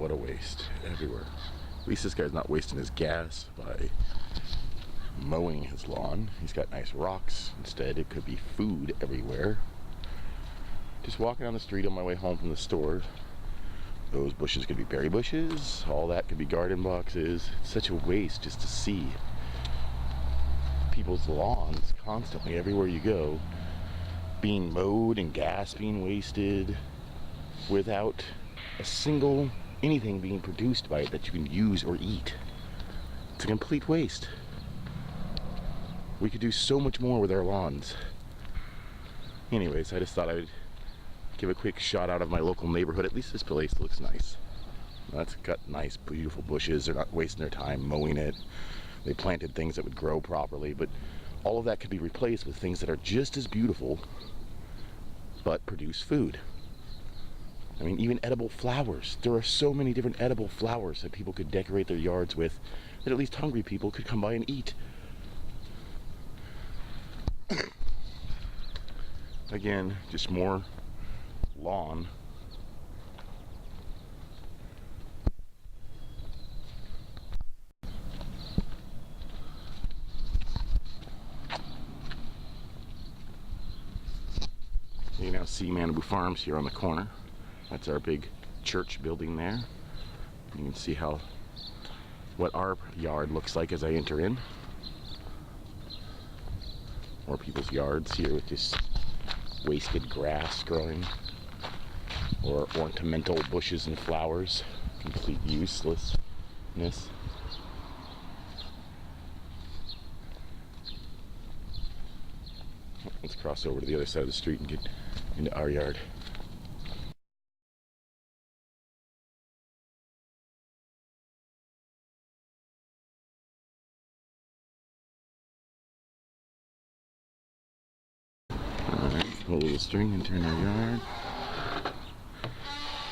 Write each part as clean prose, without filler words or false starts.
what a waste everywhere. At least this guy's not wasting his gas by mowing his lawn. He's got nice rocks. Instead, it could be food everywhere. Just walking down the street on my way home from the store, those bushes could be berry bushes, all that could be garden boxes. It's such a waste just to see people's lawns constantly everywhere you go being mowed and gas being wasted without a single anything being produced by it that you can use or eat. It's a complete waste. We could do so much more with our lawns. Anyways, I just thought I would give a quick shout out of my local neighborhood. At least this place looks nice. That's got nice, beautiful bushes. They're not wasting their time mowing it. They planted things that would grow properly, but all of that could be replaced with things that are just as beautiful, but produce food. I mean, even edible flowers. There are so many different edible flowers that people could decorate their yards with, that at least hungry people could come by and eat. Again, just more lawn. You can now see Malibu Farms here on the corner. That's our big church building there. You can see what our yard looks like as I enter in. More people's yards here with just wasted grass growing, or ornamental bushes and flowers. Complete uselessness. Let's cross over to the other side of the street and get into our yard. Alright, pull a little string and turn our yard.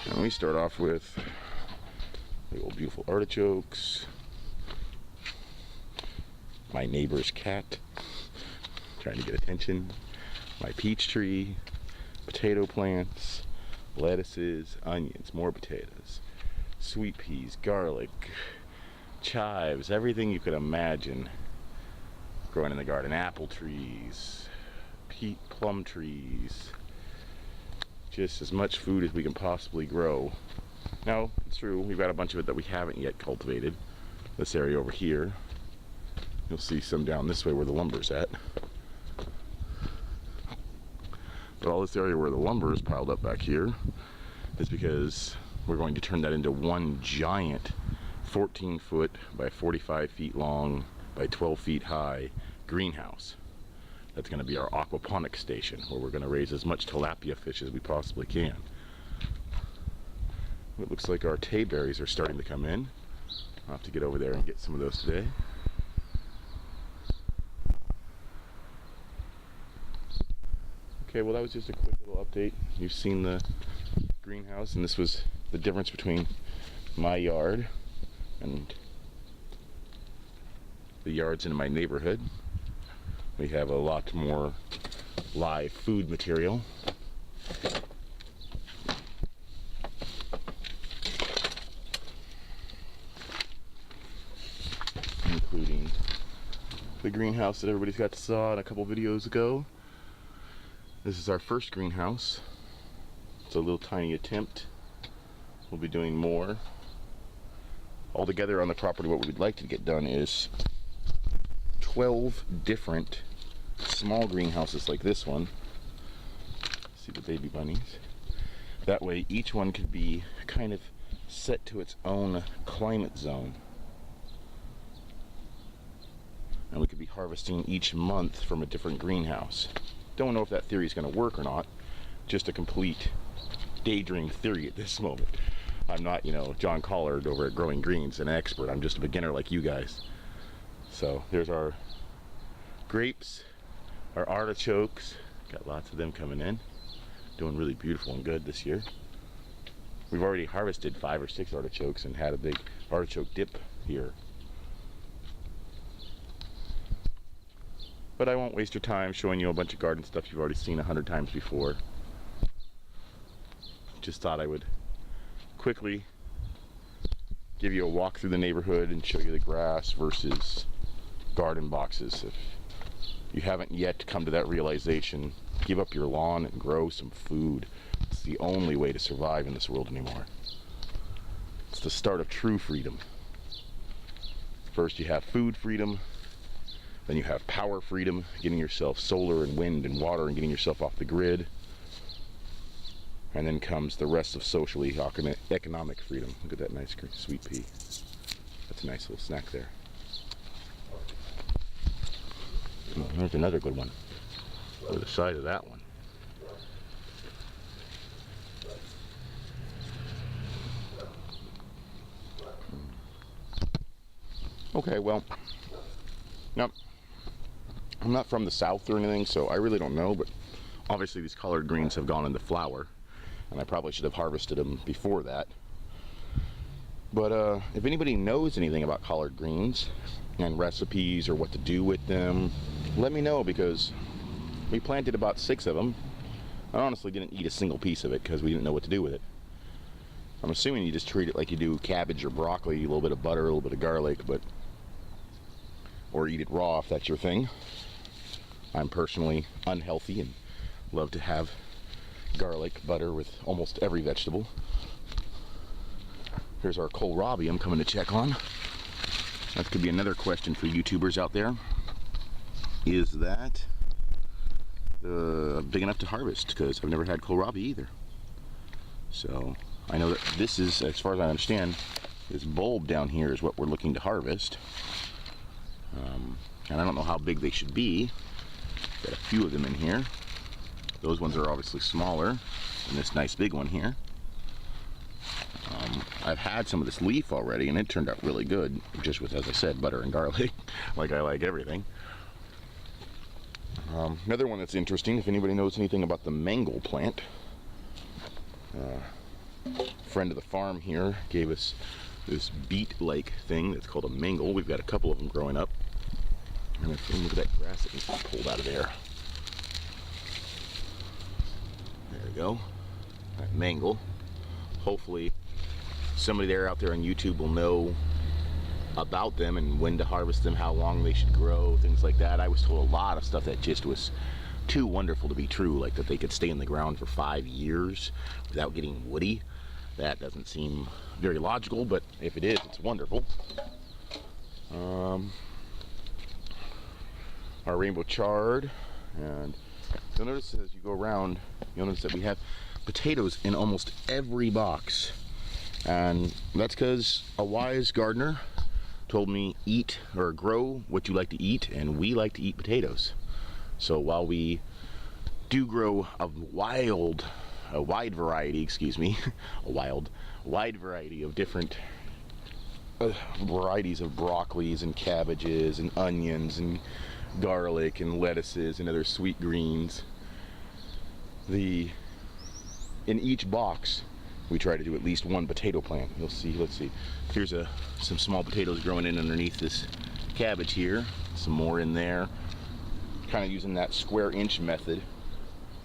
And we start off with the old beautiful artichokes, my neighbor's cat trying to get attention, my peach tree, potato plants, lettuces, onions, more potatoes, sweet peas, garlic, chives, everything you could imagine growing in the garden. Apple trees, plum trees, just as much food as we can possibly grow. Now, it's true, we've got a bunch of it that we haven't yet cultivated. This area over here, you'll see some down this way where the lumber's at. But all this area where the lumber is piled up back here is because we're going to turn that into one giant 14 foot by 45 feet long by 12 feet high greenhouse. That's going to be our aquaponics station, where we're going to raise as much tilapia fish as we possibly can. It looks like our tayberries are starting to come in. I'll have to get over there and get some of those today. Okay, well that was just a quick little update. You've seen the greenhouse, and this was the difference between my yard and the yards in my neighborhood. We have a lot more live food material. Including the greenhouse that everybody's got to saw in a couple videos ago. This is our first greenhouse. It's a little tiny attempt. We'll be doing more. Altogether on the property, what we'd like to get done is 12 different small greenhouses like this one. See the baby bunnies. That way each one could be kind of set to its own climate zone. And we could be harvesting each month from a different greenhouse. Don't know if that theory is going to work or not. Just a complete daydream theory at this moment. I'm not, John Collard over at Growing Greens, an expert. I'm just a beginner like you guys. So there's our grapes, our artichokes. Got lots of them coming in. Doing really beautiful and good this year. We've already harvested 5 or 6 artichokes and had a big artichoke dip here. But I won't waste your time showing you a bunch of garden stuff you've already seen 100 times before. Just thought I would quickly give you a walk through the neighborhood and show you the grass versus garden boxes. If you haven't yet come to that realization, give up your lawn and grow some food. It's the only way to survive in this world anymore. It's the start of true freedom. First you have food freedom, then you have power freedom, getting yourself solar and wind and water and getting yourself off the grid. And then comes the rest of socially economic freedom. Look at that nice sweet pea. That's a nice little snack there. There's another good one. Look at the size of that one. Okay, well, now, I'm not from the South or anything, so I really don't know, but obviously these collard greens have gone into flower, and I probably should have harvested them before that. But if anybody knows anything about collard greens and recipes or what to do with them, let me know, because we planted about 6 of them. I honestly didn't eat a single piece of it because we didn't know what to do with it. I'm assuming you just treat it like you do cabbage or broccoli, a little bit of butter, a little bit of garlic, or eat it raw if that's your thing. I'm personally unhealthy and love to have garlic butter with almost every vegetable. Here's our kohlrabi I'm coming to check on. That could be another question for YouTubers out there. Is that big enough to harvest? Because I've never had kohlrabi either. So I know that this is, as far as I understand, this bulb down here is what we're looking to harvest. And I don't know how big they should be. Got a few of them in here. Those ones are obviously smaller than this nice big one here. I've had some of this leaf already and it turned out really good, just with, as I said, butter and garlic, like I like everything. Another one that's interesting, if anybody knows anything about the mango plant, friend of the farm here gave us this beet-like thing that's called a mangle. We've got a couple of them growing up. And look at that grass that needs to be pulled out of there. There we go. That mangle. Hopefully somebody out there on YouTube will know about them and when to harvest them, how long they should grow, things like that. I was told a lot of stuff that just was too wonderful to be true, like that they could stay in the ground for 5 years without getting woody. That doesn't seem very logical, but if it is, it's wonderful. Our rainbow chard, and you'll notice as you go around, you'll notice that we have potatoes in almost every box, and that's because a wise gardener told me eat or grow what you like to eat, and we like to eat potatoes. So while we do grow a wide variety, wide variety of different varieties of broccolis and cabbages and onions and garlic and lettuces and other sweet greens, in each box we try to do at least one potato plant. You'll see, let's see, here's some small potatoes growing in underneath this cabbage here, some more in there, kind of using that square inch method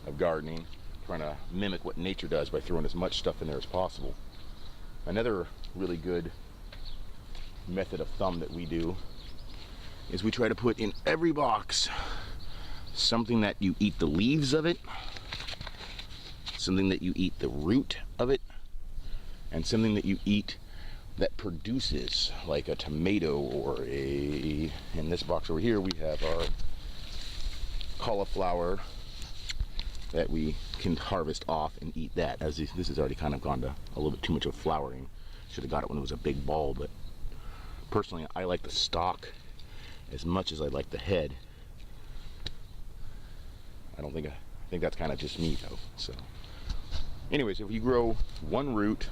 of gardening, trying to mimic what nature does by throwing as much stuff in there as possible. Another really good method of thumb that we do is we try to put in every box something that you eat the leaves of it, something that you eat the root of it, and something that you eat that produces, like a tomato or in this box over here we have our cauliflower that we can harvest off and eat that, as this has already kind of gone to a little bit too much of flowering. Should have got it when it was a big ball, but personally I like the stalk as much as I like the head. I think that's kind of just me though. So anyways, if you grow one root,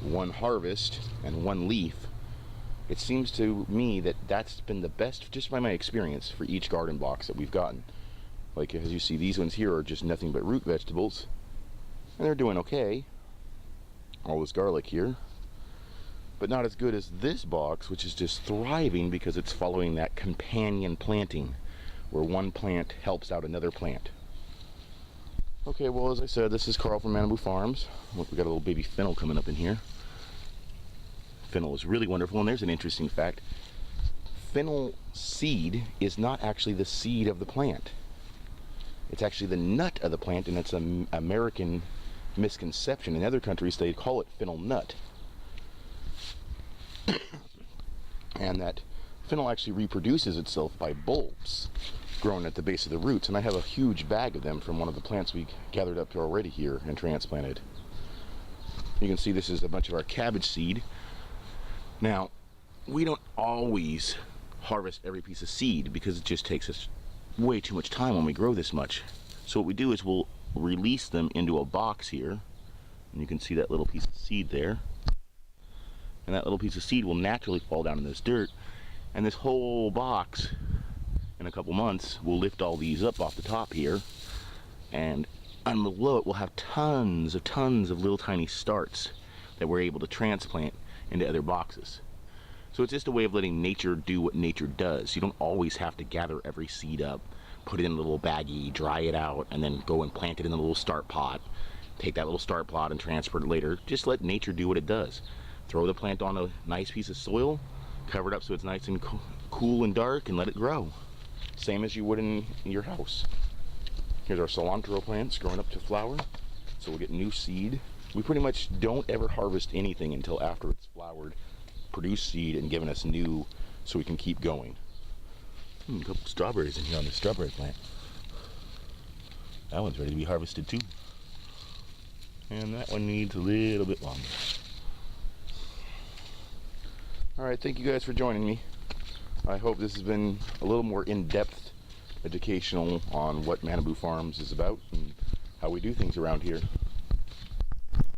one harvest, and one leaf, it seems to me that that's been the best, just by my experience, for each garden box that we've gotten. Like as you see, these ones here are just nothing but root vegetables, and they're doing okay. All this garlic here, but not as good as this box, which is just thriving because it's following that companion planting, where one plant helps out another plant. Okay, well, as I said, this is Carl from Malibu Farms. Look, we got a little baby fennel coming up in here. fennel is really wonderful. And there's an interesting fact. Fennel seed is not actually the seed of the plant. It's actually the nut of the plant, and it's an American misconception. In other countries, they call it fennel nut. And that fennel actually reproduces itself by bulbs growing at the base of the roots. And I have a huge bag of them from one of the plants we gathered up already here and transplanted. You can see this is a bunch of our cabbage seed. Now, we don't always harvest every piece of seed because it just takes us way too much time when we grow this much. So what we do is we'll release them into a box here, and you can see that little piece of seed there, and that little piece of seed will naturally fall down in this dirt, and this whole box in a couple months we'll lift all these up off the top here, and on below it we'll have tons of little tiny starts that we're able to transplant into other boxes. So it's just a way of letting nature do what nature does. You don't always have to gather every seed up, put it in a little baggie, dry it out, and then go and plant it in a little start pot. Take that little start pot and transfer it later. Just let nature do what it does. Throw the plant on a nice piece of soil, cover it up so it's nice and cool and dark, and let it grow. Same as you would in your house. Here's our cilantro plants growing up to flower. So we'll get new seed. We pretty much don't ever harvest anything until after it's flowered, produced seed, and given us new, so we can keep going. A couple strawberries in here on the strawberry plant. That one's ready to be harvested too. And that one needs a little bit longer. Alright, thank you guys for joining me. I hope this has been a little more in-depth educational on what Manabu Farms is about and how we do things around here.